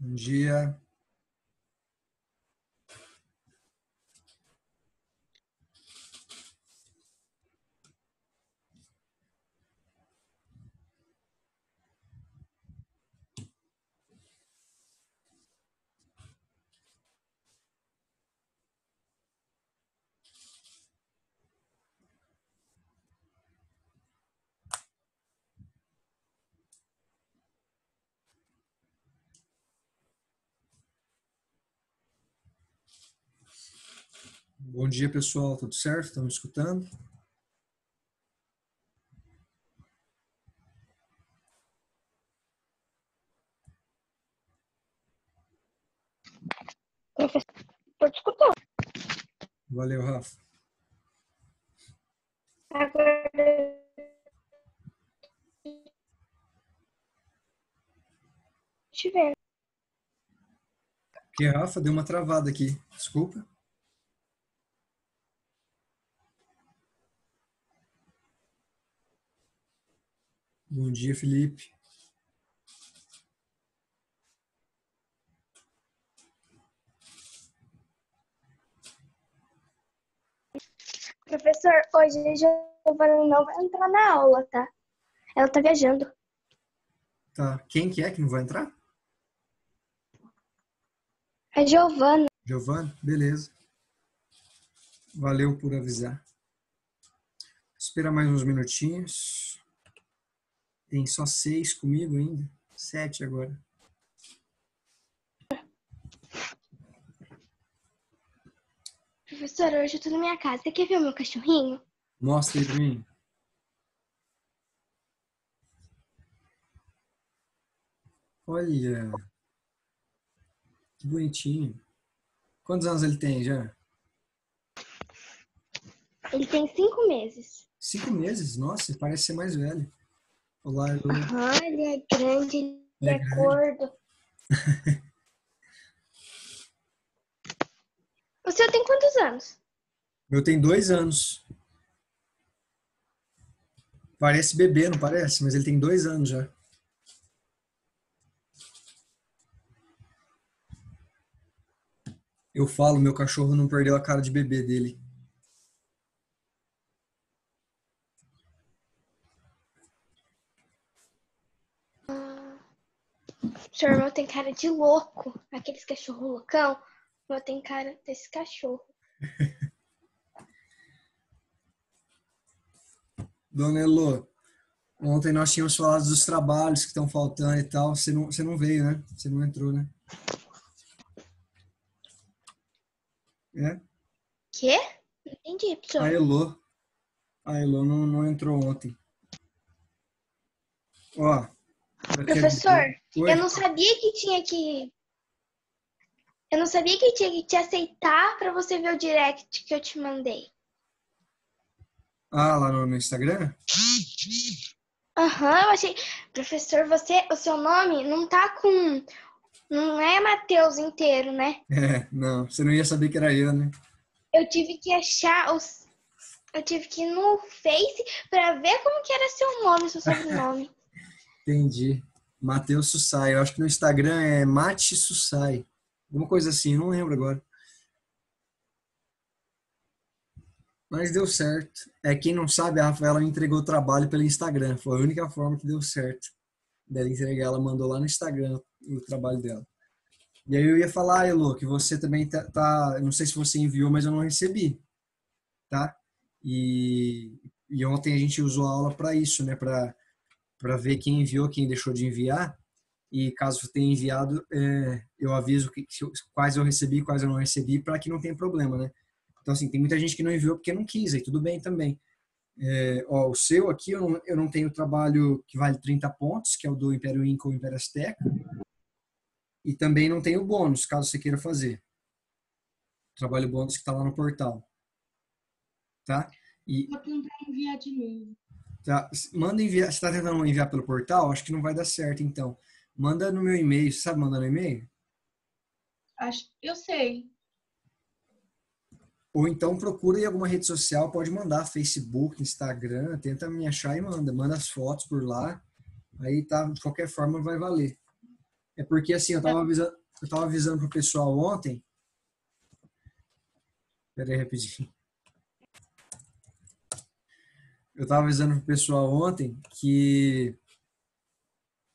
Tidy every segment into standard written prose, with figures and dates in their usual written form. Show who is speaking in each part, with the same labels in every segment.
Speaker 1: Bom dia. Bom dia, pessoal. Tudo certo? Estão me escutando?
Speaker 2: Professor, pode escutar.
Speaker 1: Valeu, Rafa.
Speaker 2: Agora, tiver.
Speaker 1: Que Rafa deu uma travada aqui. Desculpa. Bom dia, Felipe.
Speaker 2: Professor, hoje a Giovana não vai entrar na aula, tá? Ela tá viajando.
Speaker 1: Tá. Quem que é que não vai entrar?
Speaker 2: A Giovana.
Speaker 1: Giovana? Beleza. Valeu por avisar. Espera mais uns minutinhos. Tem só 6 comigo ainda. 7 agora.
Speaker 2: Professor, hoje eu tô na minha casa. Você quer ver o meu cachorrinho?
Speaker 1: Mostra aí pra mim. Olha, que bonitinho. Quantos anos ele tem já?
Speaker 2: Ele tem 5 meses.
Speaker 1: 5 meses? Nossa, parece ser mais velho. Olá, Elo.
Speaker 2: Ele é grande, ele
Speaker 1: Ele é
Speaker 2: é
Speaker 1: grande.
Speaker 2: gordo. O senhor tem quantos anos?
Speaker 1: Eu tenho 2 anos. Parece bebê, não parece? Mas ele tem 2 anos já. Eu falo, meu cachorro não perdeu a cara de bebê dele.
Speaker 2: O seu irmão tem cara de louco. Aqueles cachorro loucão. O meu tem cara desse cachorro.
Speaker 1: Dona Elô, ontem nós tínhamos falado dos trabalhos que estão faltando e tal. Você não veio, né? Você não entrou, né? É?
Speaker 2: Quê? Não entendi,
Speaker 1: A
Speaker 2: professor.
Speaker 1: Elô. A Elô não entrou ontem. Ó, pra te
Speaker 2: Professor,
Speaker 1: avisar.
Speaker 2: eu
Speaker 1: Oi?
Speaker 2: não sabia que tinha que. Eu não sabia que tinha que te aceitar pra você ver o direct que eu te mandei.
Speaker 1: Ah, lá no Instagram?
Speaker 2: Aham, eu achei. Professor, o seu nome não tá com. Não é Matheus inteiro, né?
Speaker 1: É, não. Você não ia saber que era eu, né?
Speaker 2: Eu tive que achar os. Eu tive que ir no Face pra ver como que era seu nome, seu sobrenome.
Speaker 1: Entendi. Matheus Sussai. Eu acho que no Instagram é Mate Sussai. Alguma coisa assim, não lembro agora. Mas deu certo. É, quem não sabe, a Rafaela me entregou o trabalho pelo Instagram. Foi a única forma que deu certo dela entregar. Ela mandou lá no Instagram o trabalho dela. E aí eu ia falar, Elo, que você também eu não sei se você enviou, mas eu não recebi, tá? E, e ontem a gente usou a aula para isso, né? Para ver quem enviou, quem deixou de enviar. E caso tenha enviado, eu aviso quais eu recebi, quais eu não recebi, para que não tenha problema, né? Então, assim, tem muita gente que não enviou porque não quis, aí tudo bem também. Ó, o seu aqui, eu não tenho trabalho que vale 30 pontos, que é o do Império Inca ou Império Azteca, e também não tenho bônus, caso você queira fazer. Trabalho bônus que está lá no portal, tá? E
Speaker 3: Vou tentar enviar de novo.
Speaker 1: tá, manda enviar, você está tentando enviar pelo portal? Acho que não vai dar certo, então. Manda no meu e-mail, você sabe mandar no e-mail?
Speaker 3: Eu sei.
Speaker 1: Ou então procura em alguma rede social, pode mandar, Facebook, Instagram, tenta me achar e manda. Manda as fotos por lá, aí tá, de qualquer forma vai valer. É porque assim, eu tava avisando pro pessoal ontem. Pera aí, rapidinho. Eu tava avisando pro pessoal ontem que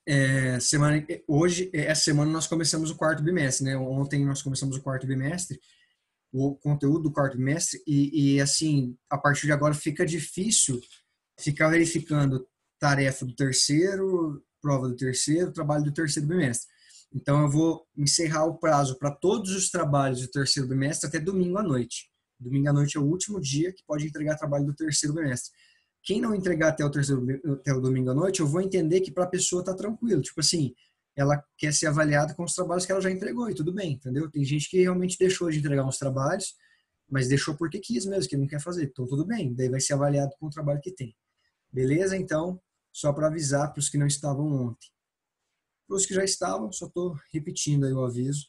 Speaker 1: essa semana nós começamos o quarto bimestre, né? Ontem nós começamos o quarto bimestre, o conteúdo do quarto bimestre, e assim, a partir de agora fica difícil ficar verificando tarefa do terceiro, prova do terceiro, trabalho do terceiro bimestre. Então, eu vou encerrar o prazo para todos os trabalhos do terceiro bimestre até domingo à noite. Domingo à noite é o último dia que pode entregar trabalho do terceiro bimestre. Quem não entregar até o domingo à noite, eu vou entender que para a pessoa tá tranquilo. Tipo assim, ela quer ser avaliada com os trabalhos que ela já entregou e tudo bem, entendeu? Tem gente que realmente deixou de entregar uns trabalhos, mas deixou porque quis mesmo, que não quer fazer. Então, tudo bem. Daí vai ser avaliado com o trabalho que tem. Beleza? Então, só para avisar para os que não estavam ontem. Para os que já estavam, só estou repetindo aí o aviso.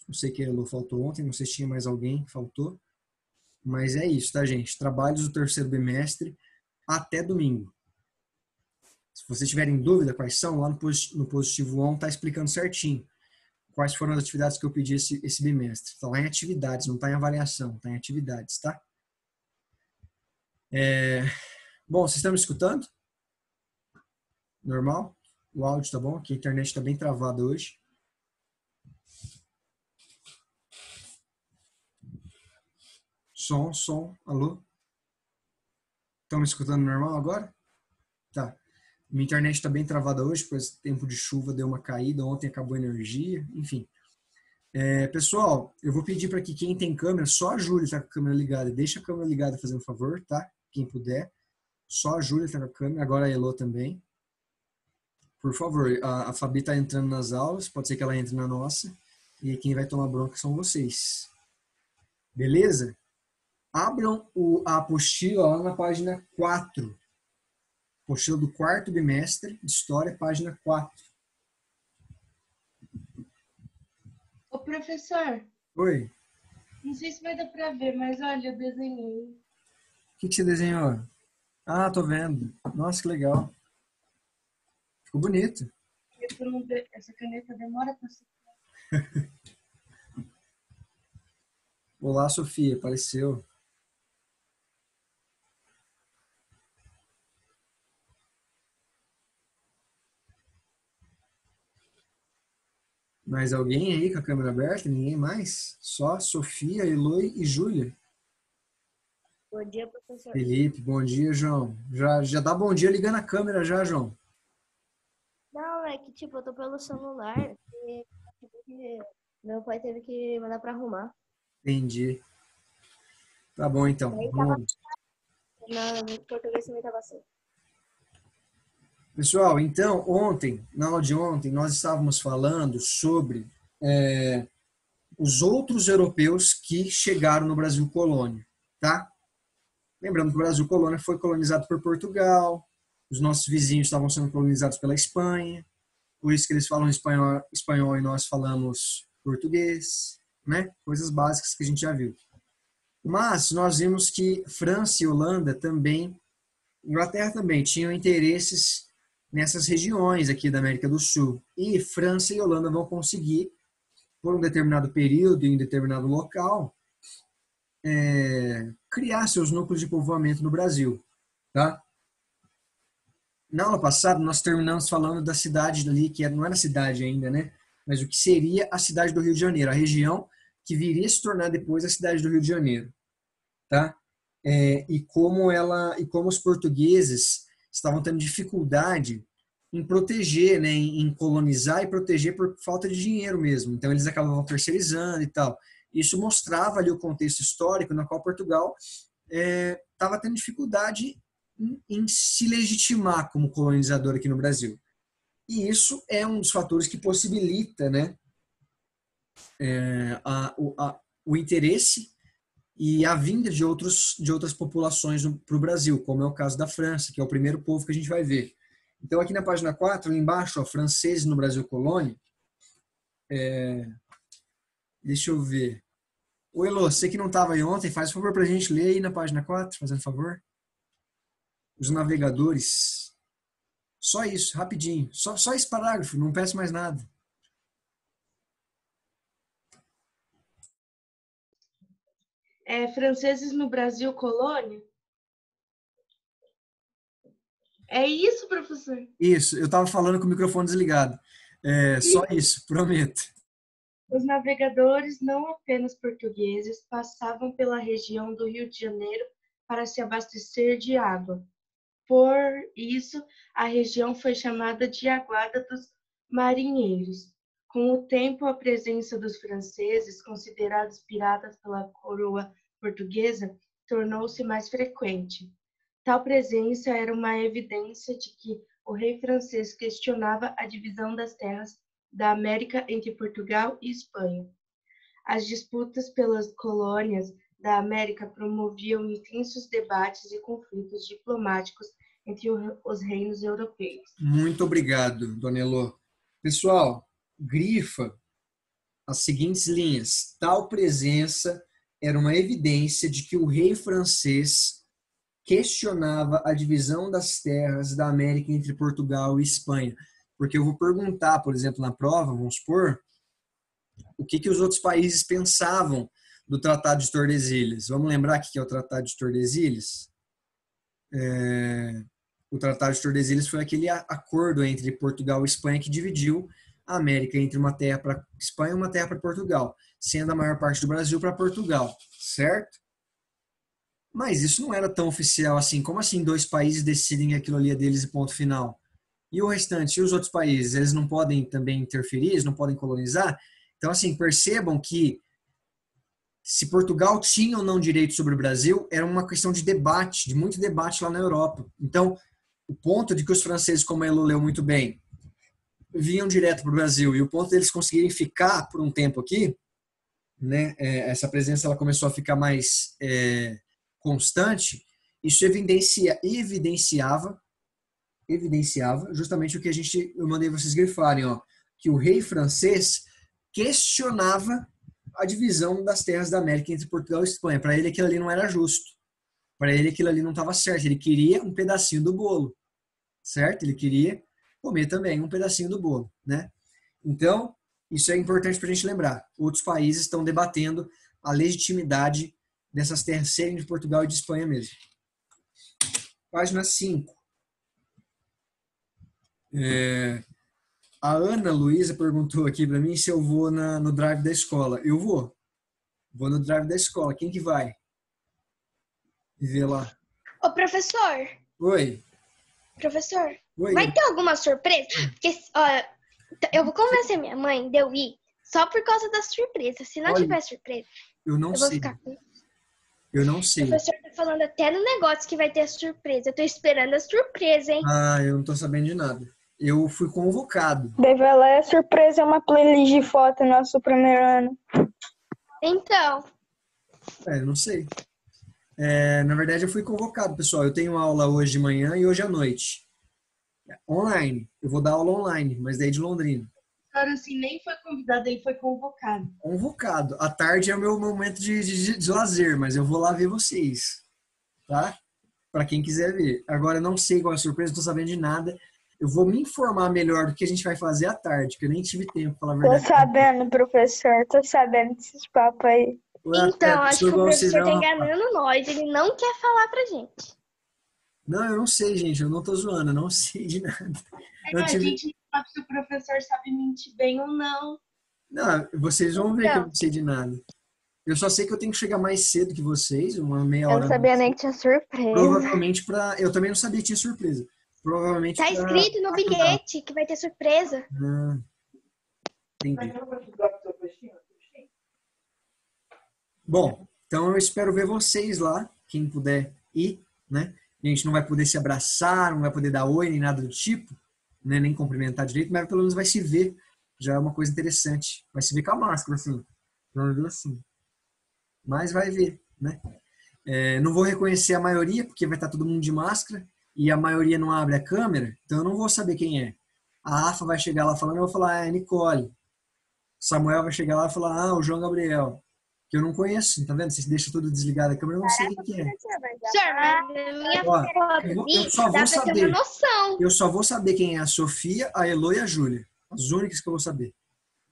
Speaker 1: Não sei que a Elo faltou ontem, não sei se tinha mais alguém que faltou. Mas é isso, tá, gente? Trabalhos do terceiro bimestre até domingo. Se vocês tiverem dúvida quais são, lá no Positivo On está explicando certinho quais foram as atividades que eu pedi esse bimestre. Está lá em atividades, não está em avaliação, está em atividades, tá? Bom, vocês estão me escutando? Normal? O áudio tá bom? Aqui a internet está bem travada hoje. Som, alô? Estão me escutando normal agora? Tá. Minha internet está bem travada hoje, pois tempo de chuva deu uma caída, ontem acabou a energia, enfim. Pessoal, eu vou pedir para que quem tem câmera, só a Júlia está com a câmera ligada. Deixa a câmera ligada, fazendo um favor, tá? Quem puder. Só a Júlia está com a câmera, agora a Elo também. Por favor, a Fabi está entrando nas aulas, pode ser que ela entre na nossa. E quem vai tomar bronca são vocês. Beleza? Abram a apostila lá na página 4. Apostila do quarto bimestre de História, página 4.
Speaker 3: Ô, professor,
Speaker 1: Oi,
Speaker 3: não sei se vai dar pra ver, mas olha, eu desenhei.
Speaker 1: o que você desenhou? Ah, tô vendo. Nossa, que legal. Ficou bonito.
Speaker 3: Essa caneta demora pra ser.
Speaker 1: Olá, Sofia, apareceu. Mais alguém aí com a câmera aberta? Ninguém mais? Só Sofia, Eloy e Júlia.
Speaker 2: Bom dia, professor.
Speaker 1: Felipe, bom dia, João. Já dá bom dia ligando a câmera já, João.
Speaker 2: Não, é que tipo, eu tô pelo celular e meu pai teve que mandar pra arrumar.
Speaker 1: Entendi. Tá bom, então.
Speaker 2: Aí
Speaker 1: Vamos.
Speaker 2: No português também tava assim.
Speaker 1: Pessoal, então, na aula de ontem, nós estávamos falando sobre os outros europeus que chegaram no Brasil colônia, tá? Lembrando que o Brasil colônia foi colonizado por Portugal, os nossos vizinhos estavam sendo colonizados pela Espanha, por isso que eles falam espanhol e nós falamos português, né? Coisas básicas que a gente já viu. Mas nós vimos que França e Holanda também, Inglaterra também, tinham interesses nessas regiões aqui da América do Sul. E França e Holanda vão conseguir, por um determinado período, em um determinado local, criar seus núcleos de povoamento no Brasil. Tá? Na aula passada, nós terminamos falando da cidade ali, que não era cidade ainda, né? Mas o que seria a cidade do Rio de Janeiro, a região que viria a se tornar depois a cidade do Rio de Janeiro. Tá? E como os portugueses estavam tendo dificuldade em proteger, né, em colonizar e proteger por falta de dinheiro mesmo. Então eles acabavam terceirizando e tal. Isso mostrava ali o contexto histórico no qual Portugal estava tendo dificuldade em se legitimar como colonizador aqui no Brasil. E isso é um dos fatores que possibilita, né, o interesse e a vinda de outras populações para o Brasil, como é o caso da França, que é o primeiro povo que a gente vai ver. Então, aqui na página 4, ali embaixo, ó, franceses no Brasil colônia. Deixa eu ver. Ô, Elô, você que não estava aí ontem, faz um favor para a gente ler aí na página 4, fazendo favor. Os navegadores. Só isso, rapidinho. Só esse parágrafo, não peço mais nada.
Speaker 3: franceses no Brasil, colônia? É isso, professor?
Speaker 1: Isso, eu estava falando com o microfone desligado. Só isso, prometo.
Speaker 3: Os navegadores, não apenas portugueses, passavam pela região do Rio de Janeiro para se abastecer de água. Por isso, a região foi chamada de Aguada dos Marinheiros. Com o tempo, a presença dos franceses, considerados piratas pela coroa portuguesa, tornou-se mais frequente. Tal presença era uma evidência de que o rei francês questionava a divisão das terras da América entre Portugal e Espanha. As disputas pelas colônias da América promoviam intensos debates e conflitos diplomáticos entre os reinos europeus.
Speaker 1: Muito obrigado, Dona Elô. Pessoal, grifa as seguintes linhas. Tal presença era uma evidência de que o rei francês questionava a divisão das terras da América entre Portugal e Espanha. Porque eu vou perguntar, por exemplo, na prova, vamos supor, o que os outros países pensavam do Tratado de Tordesilhas. Vamos lembrar o que é o Tratado de Tordesilhas? O Tratado de Tordesilhas foi aquele acordo entre Portugal e Espanha que dividiu a América entre uma terra para Espanha e uma terra para Portugal, sendo a maior parte do Brasil para Portugal, certo? Mas isso não era tão oficial assim. Como assim dois países decidem que aquilo ali é deles e ponto final? E o restante, e os outros países, eles não podem também interferir, eles não podem colonizar? Então, assim, percebam que se Portugal tinha ou não direito sobre o Brasil, era uma questão de debate, de muito debate lá na Europa. Então, o ponto de que os franceses, como a Elo leu muito bem, vinham direto para o Brasil, e o ponto deles conseguirem ficar por um tempo aqui, né, essa presença ela começou a ficar mais constante, isso evidenciava justamente o que eu mandei vocês grifarem, ó, que o rei francês questionava a divisão das terras da América entre Portugal e Espanha. Para ele aquilo ali não era justo. Para ele aquilo ali não estava certo. Ele queria um pedacinho do bolo, certo? Ele queria comer também um pedacinho do bolo, né? Então, isso é importante para a gente lembrar. Outros países estão debatendo a legitimidade dessas terras serem de Portugal e de Espanha mesmo. Página 5. A Ana Luísa perguntou aqui para mim se eu vou no drive da escola. Eu vou. Vou no drive da escola. Quem que vai? Ver lá.
Speaker 4: Ô, professor.
Speaker 1: Oi.
Speaker 4: Professor,
Speaker 1: Oi.
Speaker 4: vai ter alguma surpresa? Porque, olha, eu vou convencer minha mãe de eu ir só por causa da surpresa. Se não tiver surpresa,
Speaker 1: eu não
Speaker 4: vou
Speaker 1: sei.
Speaker 4: ficar...
Speaker 1: Eu não sei.
Speaker 4: O professor tá falando até no negócio que vai ter surpresa. Eu tô esperando a surpresa, hein?
Speaker 1: Eu não tô sabendo de nada. Eu fui convocado.
Speaker 5: Deve lá a surpresa é uma playlist de foto no nosso primeiro ano.
Speaker 4: Então.
Speaker 1: Eu não sei. Na verdade, eu fui convocado, pessoal. Eu tenho aula hoje de manhã e hoje à noite. Online. Eu vou dar aula online, mas daí de Londrina.
Speaker 3: Cara, assim, nem foi convidado, ele foi convocado.
Speaker 1: Convocado. À tarde é o meu momento de lazer, mas eu vou lá ver vocês. Tá? Para quem quiser ver. Agora, eu não sei qual é a surpresa, não tô sabendo de nada. Eu vou me informar melhor do que a gente vai fazer à tarde, porque eu nem tive tempo, pra falar a verdade.
Speaker 5: Tô sabendo, professor. Tô sabendo desses papos aí.
Speaker 4: Então, acho que o professor tá enganando nós. Ele não quer falar pra gente.
Speaker 1: Não, eu não sei, gente. Eu não tô zoando. Eu não sei de nada.
Speaker 3: A gente não sabe se o professor sabe mentir bem ou não.
Speaker 1: Não, vocês vão ver que eu não sei de nada. Eu só sei que eu tenho que chegar mais cedo que vocês, uma meia hora.
Speaker 5: Eu não sabia nem que tinha surpresa.
Speaker 1: Provavelmente eu também não sabia que tinha surpresa. Provavelmente
Speaker 4: tá escrito no bilhete que vai ter surpresa.
Speaker 1: Entendi. Bom, então eu espero ver vocês lá, quem puder ir, né? A gente não vai poder se abraçar, não vai poder dar oi, nem nada do tipo, né? Nem cumprimentar direito, mas pelo menos vai se ver. Já é uma coisa interessante. Vai se ver com a máscara, assim. Vai ver assim. Mas vai ver, né? Não vou reconhecer a maioria, porque vai estar todo mundo de máscara. E a maioria não abre a câmera, então eu não vou saber quem é. A Afa vai chegar lá falando, eu vou falar, é Nicole. Samuel vai chegar lá e falar, o João Gabriel. Que eu não conheço, tá vendo? Vocês deixam tudo desligado a câmera, eu não sei quem é.
Speaker 4: Senhor, mas minha foto dá pra ter uma noção.
Speaker 1: Eu só vou saber quem é a Sofia, a Elo e a Júlia. As únicas que eu vou saber.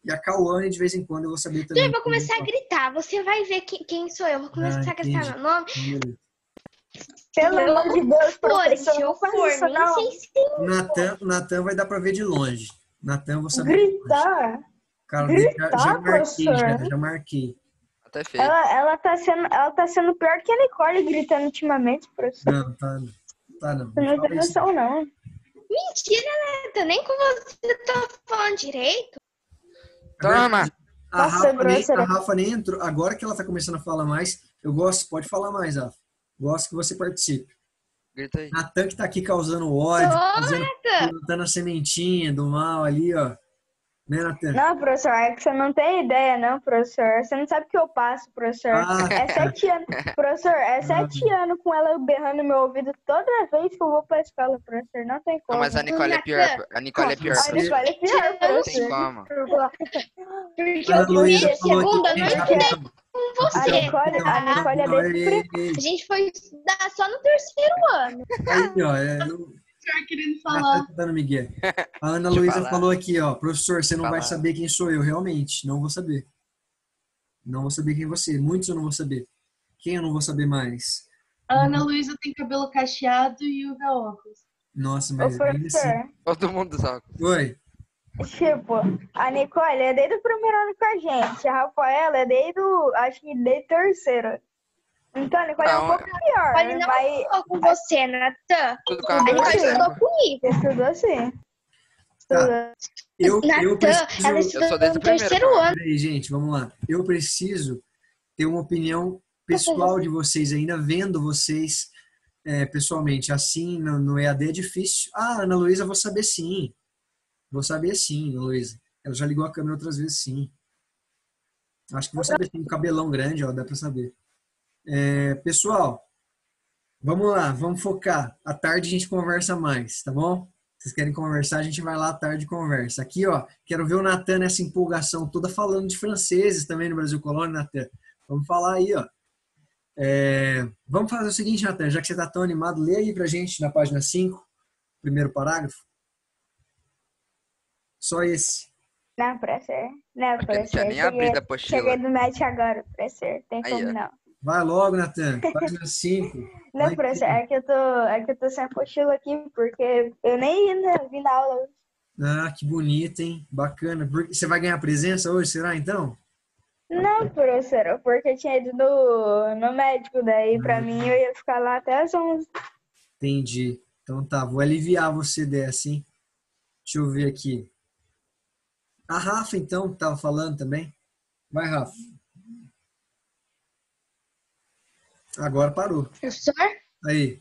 Speaker 1: E a Cauane, de vez em quando, eu vou saber também.
Speaker 4: Eu vou começar a gritar. Você vai ver quem sou eu. Vou começar a gritar
Speaker 1: entendi.
Speaker 4: meu nome.
Speaker 5: Pelo amor de Deus, professor, não faz isso
Speaker 4: nem
Speaker 5: não.
Speaker 4: sei se
Speaker 1: O Natan vai dar pra ver de longe. Natan, eu vou saber de longe.
Speaker 5: Gritar.
Speaker 1: Cara,
Speaker 5: Gritar,
Speaker 1: já marquei,
Speaker 5: professor.
Speaker 1: já marquei.
Speaker 6: Até feio.
Speaker 5: Ela tá sendo pior que a Nicole gritando ultimamente, professor.
Speaker 1: Não, tá não.
Speaker 5: Você não tem noção, não.
Speaker 4: Mentira, Neta. Nem com você eu tô falando direito.
Speaker 6: Toma!
Speaker 1: A Rafa nem entrou. Agora que ela tá começando a falar mais, eu gosto. Pode falar mais, Rafa. Gosto que você participe.
Speaker 6: Grita aí.
Speaker 1: Natan que tá aqui causando ódio, plantando a sementinha do mal ali, ó. Né, Natan?
Speaker 5: Não, professor, é que você não tem ideia, não, professor. Você não sabe o que eu passo, professor. É 7 anos. Professor, é 7 anos com ela berrando no meu ouvido toda vez que eu vou pra escola, professor. Não tem como.
Speaker 6: Não, mas a Nicole é pior. A Nicole é pior.
Speaker 5: A Nicole é pior,
Speaker 6: Não tem
Speaker 5: professor.
Speaker 6: como.
Speaker 4: Porque
Speaker 1: Ana
Speaker 4: eu fui
Speaker 1: Luísa
Speaker 4: a
Speaker 1: falou
Speaker 4: segunda
Speaker 1: aqui,
Speaker 4: noite
Speaker 1: rapidão.
Speaker 4: com você.
Speaker 5: A Nicole é desse
Speaker 4: A gente foi estudar só no terceiro ano.
Speaker 1: Aí, ó,
Speaker 3: Professor querendo
Speaker 1: tá
Speaker 3: falar.
Speaker 1: dando migué. A Ana
Speaker 6: Deixa eu
Speaker 1: Luísa
Speaker 6: falar.
Speaker 1: falou aqui, ó, professor, você não vai
Speaker 6: Falar.
Speaker 1: saber quem sou eu, realmente. Não vou saber. Não vou saber quem é você. Muitos eu não vou saber. Quem eu não vou saber mais?
Speaker 3: A Ana Luísa tem cabelo cacheado e usa óculos.
Speaker 1: Nossa,
Speaker 5: Ô,
Speaker 1: mas ainda assim.
Speaker 5: professor,
Speaker 6: Todo mundo sabe.
Speaker 1: Oi.
Speaker 5: tipo, a Nicole é desde o primeiro ano com a gente. A Rafaela é acho que desde o terceiro. Então, a Nicole é um
Speaker 6: Não,
Speaker 5: pouco pior,
Speaker 4: Olha, não
Speaker 5: mas
Speaker 4: estou com você, Natan.
Speaker 6: Tudo com
Speaker 4: A
Speaker 6: a
Speaker 4: Nicole
Speaker 6: mais
Speaker 4: estudou
Speaker 6: tempo.
Speaker 4: comigo.
Speaker 5: estudou assim.
Speaker 1: Tá. Eu
Speaker 4: Natan,
Speaker 1: preciso.
Speaker 4: ela
Speaker 6: Eu
Speaker 4: estudou
Speaker 6: sou desde
Speaker 4: no
Speaker 6: o primeiro,
Speaker 4: terceiro
Speaker 6: cara.
Speaker 4: ano.
Speaker 1: Peraí, gente, vamos lá. Eu preciso ter uma opinião pessoal de vocês ainda, vendo vocês pessoalmente. Assim, no EAD é difícil. Ah, Ana Luísa, vou saber sim. Vou saber sim, Ana Luísa. Ela já ligou a câmera outras vezes, sim. Acho que vou saber sim. Cabelão grande, ó, dá pra saber. Pessoal, vamos lá, vamos focar. À tarde a gente conversa mais, tá bom? Vocês querem conversar, a gente vai lá à tarde e conversa. Aqui, ó, quero ver o Natan nessa empolgação toda falando de franceses também no Brasil Colônia, Natan. Vamos falar aí, ó. Vamos fazer o seguinte, Natan, já que você tá tão animado, lê aí pra gente na página 5, primeiro parágrafo. Só esse.
Speaker 5: Não, professor. Não,
Speaker 6: Porque não tinha
Speaker 5: professor.
Speaker 6: nem abrido a apostila.
Speaker 5: Cheguei do match agora, professor. Tem
Speaker 6: Aí,
Speaker 5: como
Speaker 6: ó.
Speaker 5: não.
Speaker 1: Vai logo, Natan. Página 5.
Speaker 5: Não, professor, é que eu tô sem apostila aqui, porque eu nem vim na aula.
Speaker 1: Ah, que bonito, hein? Bacana. Você vai ganhar presença hoje, será, então?
Speaker 5: Não, professor, porque eu tinha ido no médico, daí pra mim eu ia ficar lá até as 11.
Speaker 1: Entendi. Então tá, vou aliviar você dessa, hein? Deixa eu ver aqui. A Rafa, então, que tava falando também. Vai, Rafa. Agora parou.
Speaker 4: Professor?
Speaker 1: Aí.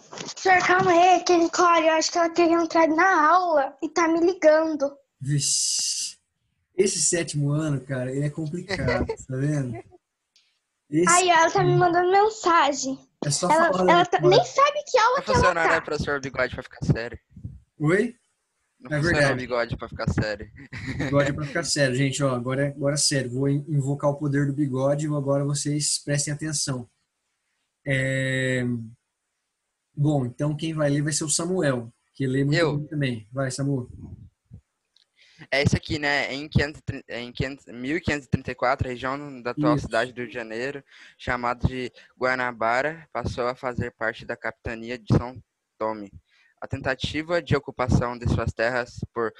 Speaker 4: Professor, calma aí, que a Nicole, eu acho que ela queria entrar na aula e tá me ligando.
Speaker 1: Vixe. Esse 7º ano, cara, ele é complicado, tá vendo?
Speaker 4: Aí ela tá me mandando mensagem.
Speaker 1: É só
Speaker 4: Ela
Speaker 1: falar.
Speaker 4: nem sabe que aula
Speaker 6: Não
Speaker 4: que ela
Speaker 6: funciona, né,
Speaker 4: tá.
Speaker 6: professor Bigode, pra ficar sério.
Speaker 1: Oi?
Speaker 6: Não
Speaker 1: É
Speaker 6: funciona
Speaker 1: verdade.
Speaker 6: o bigode pra ficar sério.
Speaker 1: Bigode é pra ficar sério, gente. Ó, agora é sério. Vou invocar o poder do bigode e agora vocês prestem atenção. Bom, então quem vai ler vai ser o Samuel, que lê muito
Speaker 6: Eu.
Speaker 1: bem também. Vai, Samuel.
Speaker 6: É isso aqui, né? Em 1534, a região da atual
Speaker 1: Isso.
Speaker 6: cidade do Rio de Janeiro, chamada de Guanabara, passou a fazer parte da capitania de São Tomé. A tentativa de ocupação de suas terras por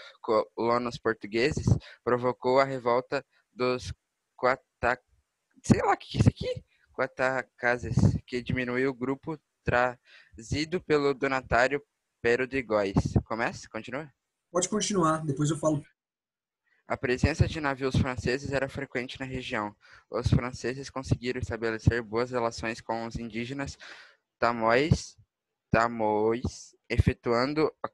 Speaker 6: colonos portugueses provocou a revolta dos Guatacazes, que diminuiu o grupo trazido pelo donatário Pero de Góis. Começa? Continua?
Speaker 1: Pode continuar, depois eu falo.
Speaker 6: A presença de navios franceses era frequente na região. Os franceses conseguiram estabelecer boas relações com os indígenas tamoios, efetuando a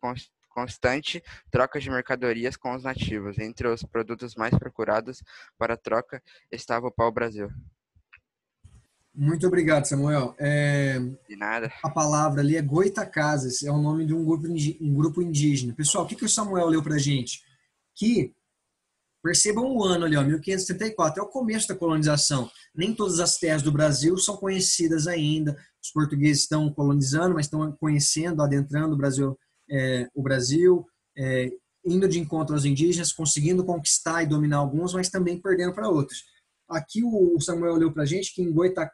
Speaker 6: constante troca de mercadorias com os nativos. Entre os produtos mais procurados para a troca estava o pau-brasil.
Speaker 1: Muito obrigado, Samuel.
Speaker 6: De nada.
Speaker 1: A palavra ali é Goitacazes, é o nome de um grupo indígena. Pessoal, o que o Samuel leu pra gente? Que, percebam o ano ali, ó, 1534, é o começo da colonização. Nem todas as terras do Brasil são conhecidas ainda. Os portugueses estão colonizando, mas estão conhecendo, adentrando o Brasil. indo de encontro aos indígenas, conseguindo conquistar e dominar alguns, mas também perdendo para outros. Aqui o Samuel olhou para a gente que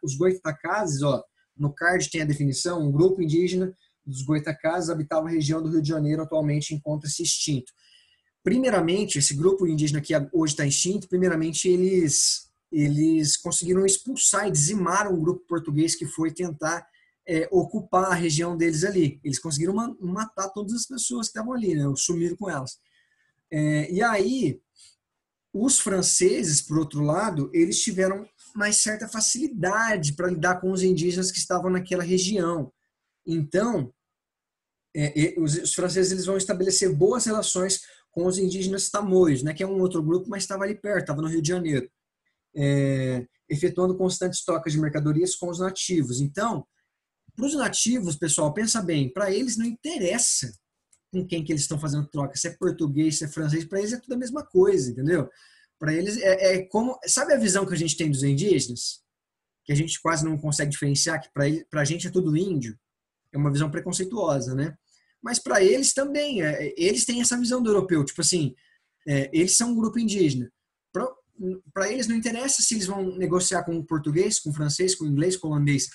Speaker 1: os Goitacazes, ó, no card tem a definição, um grupo indígena dos Goitacazes habitava a região do Rio de Janeiro, atualmente encontra-se extinto. Primeiramente, esse grupo indígena que hoje está extinto, primeiramente eles conseguiram expulsar e dizimar um grupo português que foi tentar ocupar a região deles ali. Eles conseguiram matar todas as pessoas que estavam ali, né? Sumiram com elas. E aí, os franceses, por outro lado, eles tiveram mais certa facilidade para lidar com os indígenas que estavam naquela região. Então, os franceses eles vão estabelecer boas relações com os indígenas tamoios, né, que é um outro grupo, mas estava ali perto, estava no Rio de Janeiro, efetuando constantes trocas de mercadorias com os nativos. Então, para os nativos, pessoal, pensa bem, para eles não interessa com quem que eles estão fazendo troca, se é português, se é francês, para eles é tudo a mesma coisa, entendeu? Para eles como, sabe a visão que a gente tem dos indígenas? Que a gente quase não consegue diferenciar, que para a gente é tudo índio, é uma visão preconceituosa, né? Mas para eles também, eles têm essa visão do europeu, tipo assim, eles são um grupo indígena. Para eles não interessa se eles vão negociar com o português, com o francês, com o inglês, com o holandês.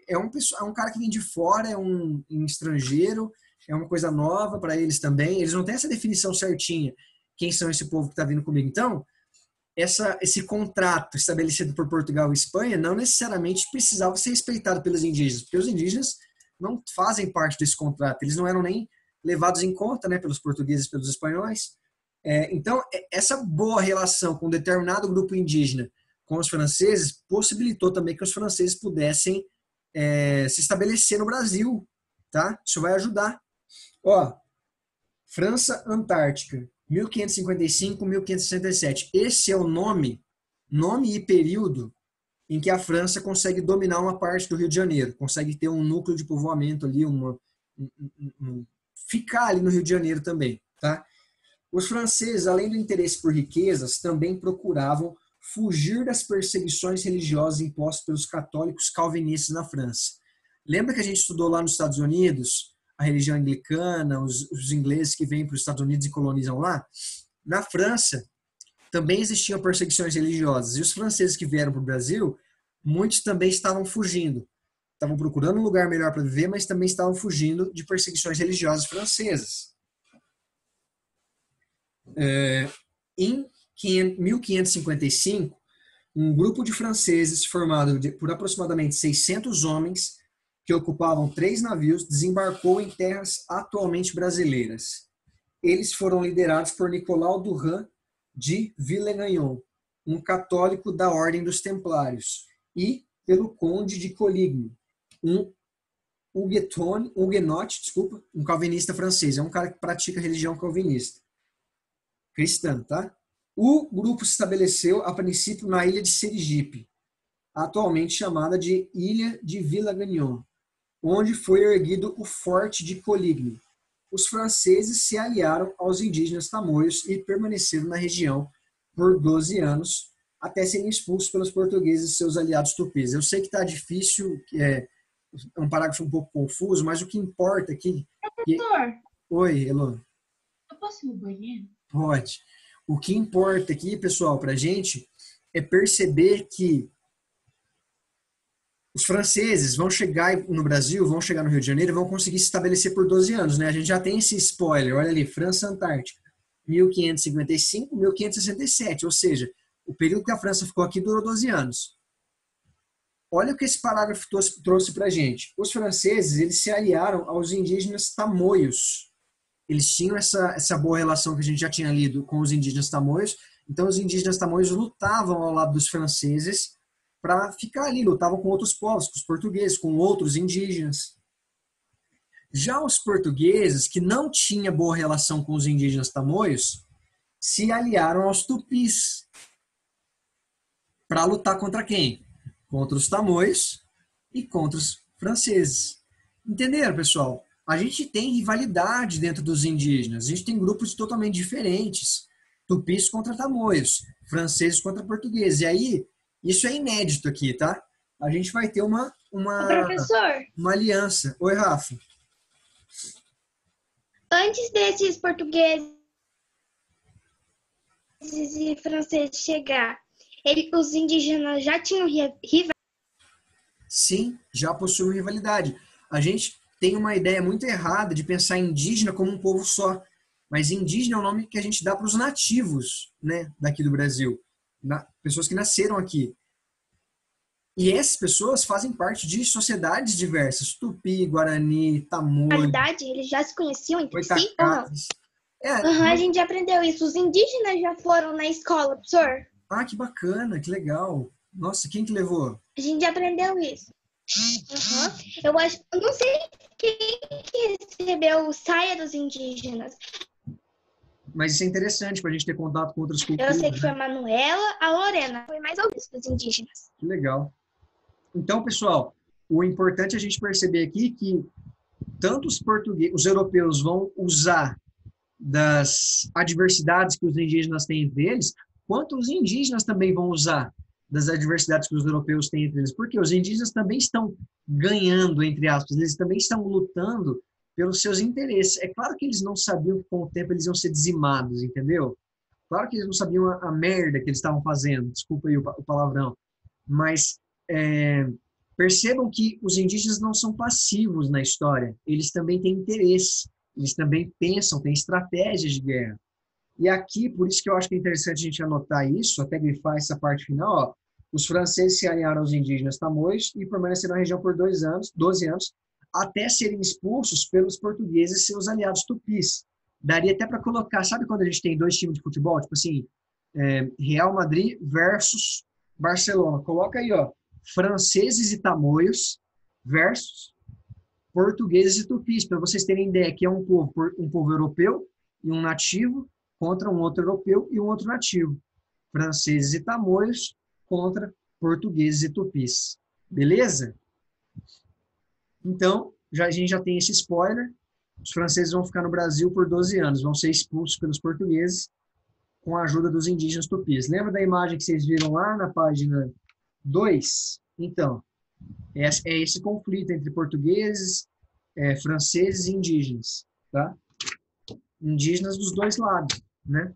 Speaker 1: É um cara que vem de fora, é um estrangeiro, é uma coisa nova para eles também. Eles não têm essa definição certinha, quem são esse povo que está vindo comigo. Então, esse contrato estabelecido por Portugal e Espanha não necessariamente precisava ser respeitado pelos indígenas, porque os indígenas não fazem parte desse contrato, eles não eram nem levados em conta, né, pelos portugueses e pelos espanhóis. Então, essa boa relação com um determinado grupo indígena com os franceses possibilitou também que os franceses pudessem se estabelecer no Brasil, tá? Isso vai ajudar. Ó, França Antártica, 1555-1567. Esse é o nome e período em que a França consegue dominar uma parte do Rio de Janeiro, consegue ter um núcleo de povoamento ali, ficar ali no Rio de Janeiro também, tá? Os franceses, além do interesse por riquezas, também procuravam fugir das perseguições religiosas impostas pelos católicos calvinistas na França. Lembra que a gente estudou lá nos Estados Unidos a religião anglicana, os ingleses que vêm para os Estados Unidos e colonizam lá? Na França, também existiam perseguições religiosas. E os franceses que vieram para o Brasil, muitos também estavam fugindo. Estavam procurando um lugar melhor para viver, mas também estavam fugindo de perseguições religiosas francesas. Em 1555, um grupo de franceses formado por aproximadamente 600 homens que ocupavam 3 navios desembarcou em terras atualmente brasileiras. Eles foram liderados por Nicolau Durand de Villegagnon, um católico da Ordem dos Templários, e pelo Conde de Coligny, um huguenote, um calvinista francês. É um cara que pratica religião calvinista. Cristã, tá? O grupo se estabeleceu, a princípio, na ilha de Sergipe, atualmente chamada de Ilha de Villegagnon, onde foi erguido o Forte de Coligny. Os franceses se aliaram aos indígenas tamoios e permaneceram na região por 12 anos, até serem expulsos pelos portugueses e seus aliados tupis. Eu sei que está difícil, é um parágrafo um pouco confuso, mas o que importa aqui...
Speaker 3: Professor!
Speaker 1: Oi, Elô.
Speaker 3: Eu posso ir no banheiro?
Speaker 1: Pode. O que importa aqui, pessoal, para a gente, é perceber que os franceses vão chegar no Brasil, vão chegar no Rio de Janeiro e vão conseguir se estabelecer por 12 anos, né? A gente já tem esse spoiler, olha ali, França Antártica, 1555, 1567, ou seja, o período que a França ficou aqui durou 12 anos. Olha o que esse parágrafo trouxe para a gente. Os franceses, eles se aliaram aos indígenas tamoios. Eles tinham essa boa relação que a gente já tinha lido com os indígenas tamoios. Então, os indígenas tamoios lutavam ao lado dos franceses para ficar ali, lutavam com outros povos, com os portugueses, com outros indígenas. Já os portugueses, que não tinham boa relação com os indígenas tamoios, se aliaram aos tupis para lutar contra quem? Contra os tamoios e contra os franceses. Entenderam, pessoal? A gente tem rivalidade dentro dos indígenas. A gente tem grupos totalmente diferentes. Tupis contra tamoios, franceses contra portugueses. E aí, isso é inédito aqui, tá? A gente vai ter uma aliança. Oi, Rafa.
Speaker 4: Antes desses portugueses e franceses chegar, os indígenas já tinham rivalidade?
Speaker 1: Sim, já possuem rivalidade. A gente tem uma ideia muito errada de pensar indígena como um povo só. Mas indígena é o nome que a gente dá para os nativos, né, daqui do Brasil. Pessoas que nasceram aqui. E essas pessoas fazem parte de sociedades diversas. Tupi, Guarani, Tamoio,
Speaker 4: Eles já se conheciam entre si ou não?
Speaker 1: Goitacazes.
Speaker 4: A gente já aprendeu isso. Os indígenas já foram na escola, professor.
Speaker 1: Ah, que bacana, que legal. Nossa, quem que levou?
Speaker 4: A gente já aprendeu isso. Eu não sei quem que recebeu saia dos indígenas.
Speaker 1: Mas isso é interessante para a gente ter contato com outras culturas.
Speaker 4: Eu sei que foi a Manuela, a Lorena. Foi mais ouvido dos indígenas.
Speaker 1: Que legal. Então, pessoal, o importante é a gente perceber aqui que tanto os europeus vão usar das adversidades que os indígenas têm entre eles, quanto os indígenas também vão usar das adversidades que os europeus têm entre eles. Porque os indígenas também estão ganhando, entre aspas, eles também estão lutando pelos seus interesses. É claro que eles não sabiam que com o tempo eles iam ser dizimados, entendeu? Claro que eles não sabiam a merda que eles estavam fazendo, desculpa aí o palavrão, mas percebam que os indígenas não são passivos na história, eles também têm interesse, eles também pensam, têm estratégias de guerra. E aqui, por isso que eu acho que é interessante a gente anotar isso, até grifar essa parte final, ó, os franceses se aliaram aos indígenas tamoios e permaneceram na região por 12 anos, até serem expulsos pelos portugueses e seus aliados tupis. Daria até para colocar, sabe quando a gente tem dois times de futebol? Tipo assim, Real Madrid versus Barcelona. Coloca aí, ó, franceses e tamoios versus portugueses e tupis, para vocês terem ideia que é um povo europeu e um nativo contra um outro europeu e um outro nativo. Franceses e tamoios contra portugueses e tupis. Beleza? Então, a gente já tem esse spoiler. Os franceses vão ficar no Brasil por 12 anos, vão ser expulsos pelos portugueses com a ajuda dos indígenas tupis. Lembra da imagem que vocês viram lá na página 2? Então, é esse conflito entre portugueses, franceses e indígenas, tá? Indígenas dos dois lados, né?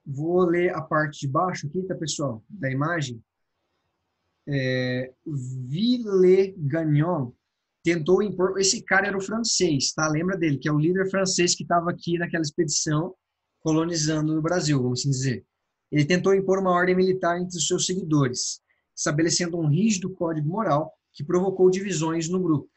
Speaker 1: Vou ler a parte de baixo aqui, tá, pessoal? Da imagem. Villegagnon tentou impor... Esse cara era o francês, tá? Lembra dele, que é o líder francês que estava aqui naquela expedição colonizando o Brasil, vamos assim dizer. Ele tentou impor uma ordem militar entre os seus seguidores, estabelecendo um rígido código moral que provocou divisões no grupo.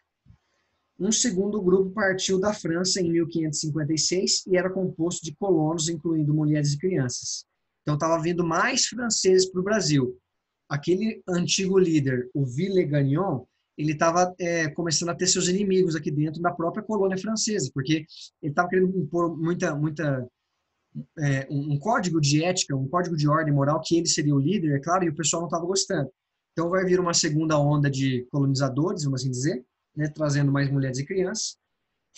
Speaker 1: Um segundo grupo partiu da França em 1556 e era composto de colonos, incluindo mulheres e crianças. Então, estava vindo mais franceses para o Brasil. Aquele antigo líder, o Villegagnon, ele estava começando a ter seus inimigos aqui dentro da própria colônia francesa, porque ele estava querendo impor um código de ética, um código de ordem moral, que ele seria o líder, é claro, e o pessoal não estava gostando. Então, vai vir uma segunda onda de colonizadores, vamos assim dizer, né, trazendo mais mulheres e crianças.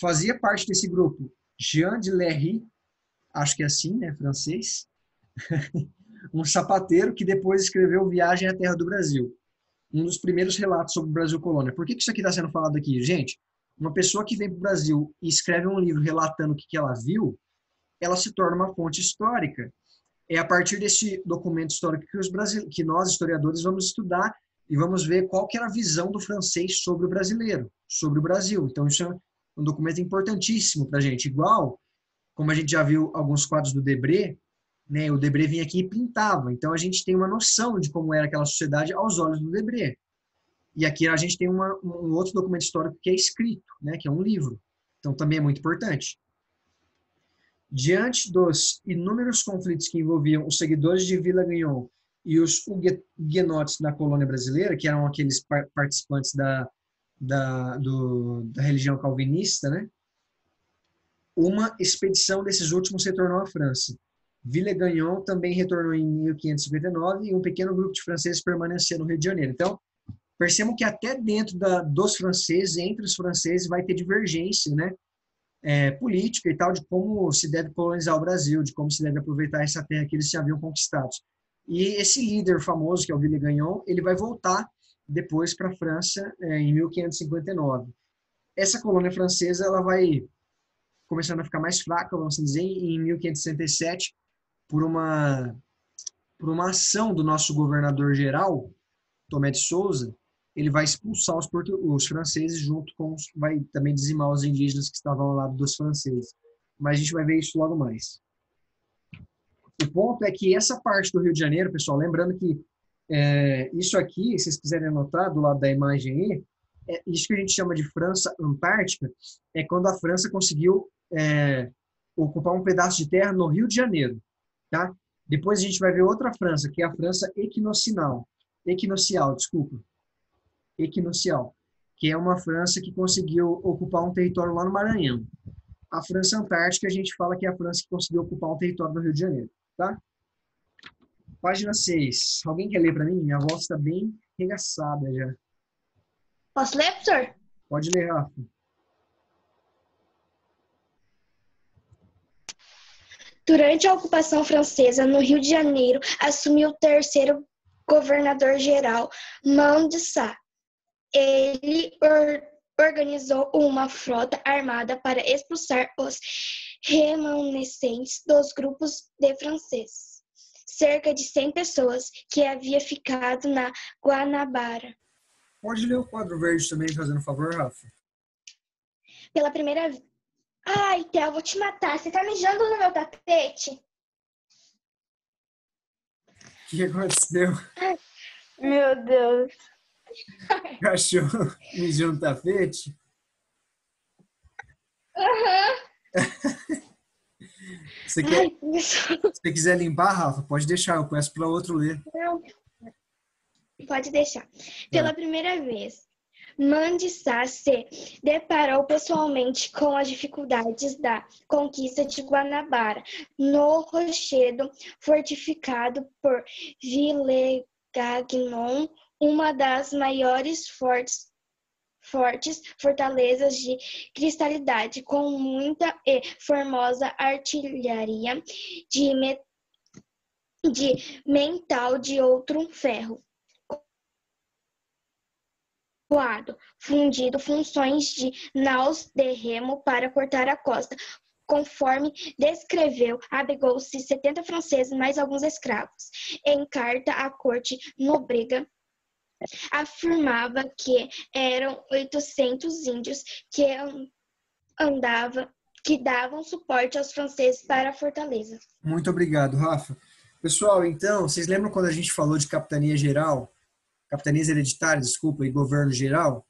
Speaker 1: Fazia parte desse grupo Jean de Lery, acho que é assim, né, francês, um sapateiro que depois escreveu Viagem à Terra do Brasil, um dos primeiros relatos sobre o Brasil colônia. Por que isso aqui está sendo falado aqui? Gente, uma pessoa que vem para o Brasil e escreve um livro relatando o que ela viu, ela se torna uma fonte histórica. É a partir desse documento histórico que nós, historiadores, vamos estudar e vamos ver qual que era a visão do francês sobre o brasileiro, sobre o Brasil. Então, isso é um documento importantíssimo para a gente. Igual, como a gente já viu alguns quadros do Debré, né, o Debré vinha aqui e pintava. Então, a gente tem uma noção de como era aquela sociedade aos olhos do Debré. E aqui a gente tem um outro documento histórico que é escrito, né, que é um livro. Então, também é muito importante. Diante dos inúmeros conflitos que envolviam os seguidores de Villegagnon e os huguenotes na colônia brasileira, que eram aqueles participantes da religião calvinista, né? Uma expedição desses últimos retornou à França. Villegagnon também retornou em 1559 e um pequeno grupo de franceses permaneceu no Rio de Janeiro. Então, percebam que até dentro dos franceses, entre os franceses, vai ter divergência, né? Política e tal, de como se deve colonizar o Brasil, de como se deve aproveitar essa terra que eles já haviam conquistado. E esse líder famoso, que é o Villegagnon, ele vai voltar depois para a França em 1559. Essa colônia francesa ela vai começando a ficar mais fraca, vamos dizer, em 1567, por uma ação do nosso governador-geral, Tomé de Souza. Ele vai expulsar os franceses junto com vai também dizimar os indígenas que estavam ao lado dos franceses. Mas a gente vai ver isso logo mais. O ponto é que essa parte do Rio de Janeiro, pessoal, lembrando que isso aqui, se vocês quiserem anotar do lado da imagem aí, isso que a gente chama de França Antártica, é quando a França conseguiu ocupar um pedaço de terra no Rio de Janeiro. Tá? Depois a gente vai ver outra França, que é a França equinocial, que é uma França que conseguiu ocupar um território lá no Maranhão. A França Antártica, a gente fala que é a França que conseguiu ocupar um território do Rio de Janeiro. Tá? Página 6. Alguém quer ler para mim? Minha voz está bem regaçada já.
Speaker 4: Posso ler, professor?
Speaker 1: Pode ler, Rafa.
Speaker 4: Durante a ocupação francesa no Rio de Janeiro, assumiu o terceiro governador-geral, Mandissá. Ele organizou uma frota armada para expulsar os remanescentes dos grupos de franceses. Cerca de 100 pessoas que haviam ficado na Guanabara.
Speaker 1: Pode ler o quadro verde também, fazendo favor, Rafa.
Speaker 4: Pela primeira vez. Ai, Theo, vou te matar. Você tá mijando no meu tapete?
Speaker 1: O que aconteceu?
Speaker 5: Meu Deus.
Speaker 1: Cachorro mijou no tapete? Você se você quiser limpar, Rafa, pode deixar. Eu peço para outro ler.
Speaker 4: Não. Pode deixar. Pela primeira vez, Mandissá se deparou pessoalmente com as dificuldades da conquista de Guanabara, no rochedo fortificado por Villegagnon, uma das maiores fortes fortalezas de cristalidade, com muita e formosa artilharia de metal de outro ferro. Fundido funções de naus de remo para cortar a costa. Conforme descreveu, abrigou-se 70 franceses mais alguns escravos. Em carta à corte nobrega, afirmava que eram 800 índios que davam suporte aos franceses para a fortaleza.
Speaker 1: Muito obrigado, Rafa. Pessoal, então, vocês lembram quando a gente falou de capitanias hereditárias, desculpa, e governo geral?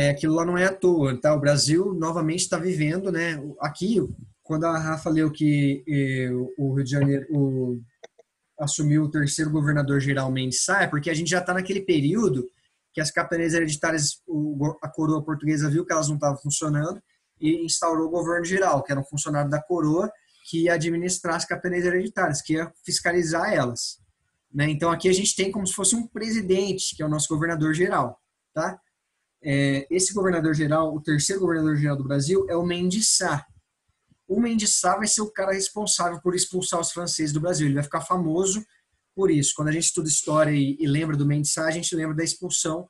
Speaker 1: Aquilo lá não é à toa, tá? O Brasil novamente está vivendo, né? Aqui, quando a Rafa leu que o Rio de Janeiro assumiu o terceiro governador-geral Mendes Sá, é porque a gente já está naquele período que as capitanias hereditárias, a coroa portuguesa viu que elas não estavam funcionando e instaurou o governo geral, que era um funcionário da coroa que ia administrar as capitanias hereditárias, que ia fiscalizar elas. Né? Então aqui a gente tem como se fosse um presidente, que é o nosso governador-geral. Tá? Esse governador-geral, o terceiro governador-geral do Brasil, é o Mendes Sá. O Mendes Sá vai ser o cara responsável por expulsar os franceses do Brasil. Ele vai ficar famoso por isso. Quando a gente estuda história e lembra do Mendes Sá, a gente lembra da expulsão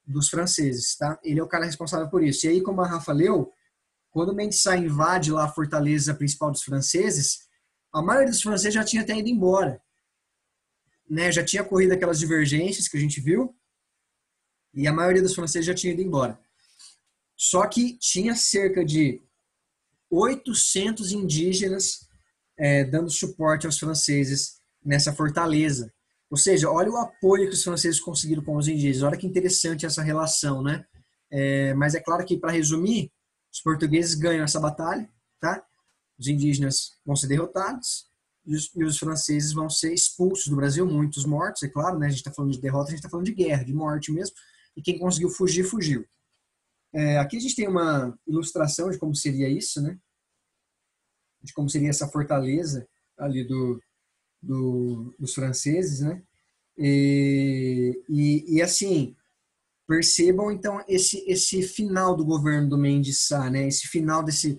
Speaker 1: dos franceses. Tá? Ele é o cara responsável por isso. E aí, como a Rafa leu, quando o Mendes Sá invade lá a fortaleza principal dos franceses, a maioria dos franceses já tinha até ido embora. Né? Já tinha corrido aquelas divergências que a gente viu, e a maioria dos franceses já tinha ido embora. Só que tinha cerca de 800 indígenas dando suporte aos franceses nessa fortaleza. Ou seja, olha o apoio que os franceses conseguiram com os indígenas. Olha que interessante essa relação, né? Mas é claro que, para resumir, os portugueses ganham essa batalha, tá? Os indígenas vão ser derrotados e os franceses vão ser expulsos do Brasil, muitos mortos, é claro, né? A gente está falando de derrota, a gente está falando de guerra, de morte mesmo. E quem conseguiu fugir, fugiu. Aqui a gente tem uma ilustração de como seria isso, né? De como seria essa fortaleza ali dos franceses, né? E assim, percebam então esse final do governo do Mendes Sá, né? Esse final desse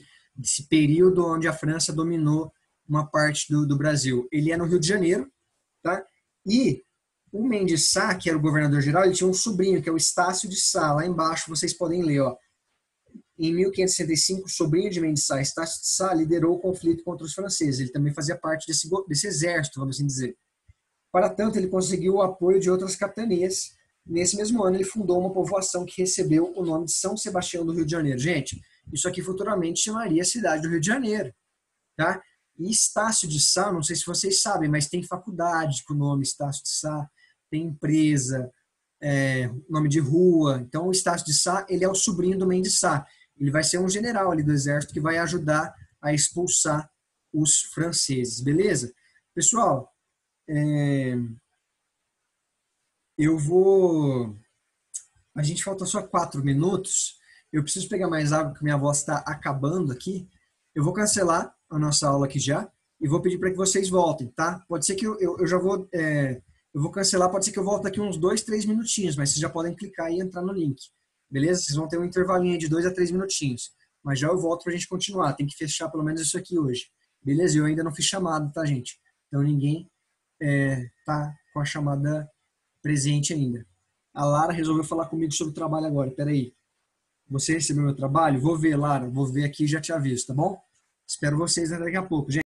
Speaker 1: período onde a França dominou uma parte do Brasil. Ele é no Rio de Janeiro, tá? E O Mendes Sá, que era o governador-geral, ele tinha um sobrinho, que é o Estácio de Sá. Lá embaixo vocês podem ler, ó. Em 1565, o sobrinho de Mendes Sá, Estácio de Sá, liderou o conflito contra os franceses. Ele também fazia parte desse exército, vamos assim dizer. Para tanto, ele conseguiu o apoio de outras capitanias. Nesse mesmo ano, ele fundou uma povoação que recebeu o nome de São Sebastião do Rio de Janeiro. Gente, isso aqui futuramente chamaria a cidade do Rio de Janeiro, tá? E Estácio de Sá, não sei se vocês sabem, mas tem faculdade com o nome Estácio de Sá, tem empresa, nome de rua. Então, o Estácio de Sá, ele é o sobrinho do Mendes Sá. Ele vai ser um general ali do exército que vai ajudar a expulsar os franceses, beleza? Pessoal, a gente falta só 4 minutos. Eu preciso pegar mais água, porque minha voz está acabando aqui. Eu vou cancelar a nossa aula aqui já e vou pedir para que vocês voltem, tá? Pode ser que eu já vou... eu vou cancelar, pode ser que eu volte daqui uns 2, 3 minutinhos, mas vocês já podem clicar e entrar no link. Beleza? Vocês vão ter um intervalinho de 2 a 3 minutinhos. Mas já eu volto para a gente continuar. Tem que fechar pelo menos isso aqui hoje. Beleza? Eu ainda não fiz chamada, tá, gente? Então ninguém tá com a chamada presente ainda. A Lara resolveu falar comigo sobre o trabalho agora. Peraí. Você recebeu meu trabalho? Vou ver, Lara. Vou ver aqui e já te aviso, tá bom? Espero vocês daqui a pouco, gente.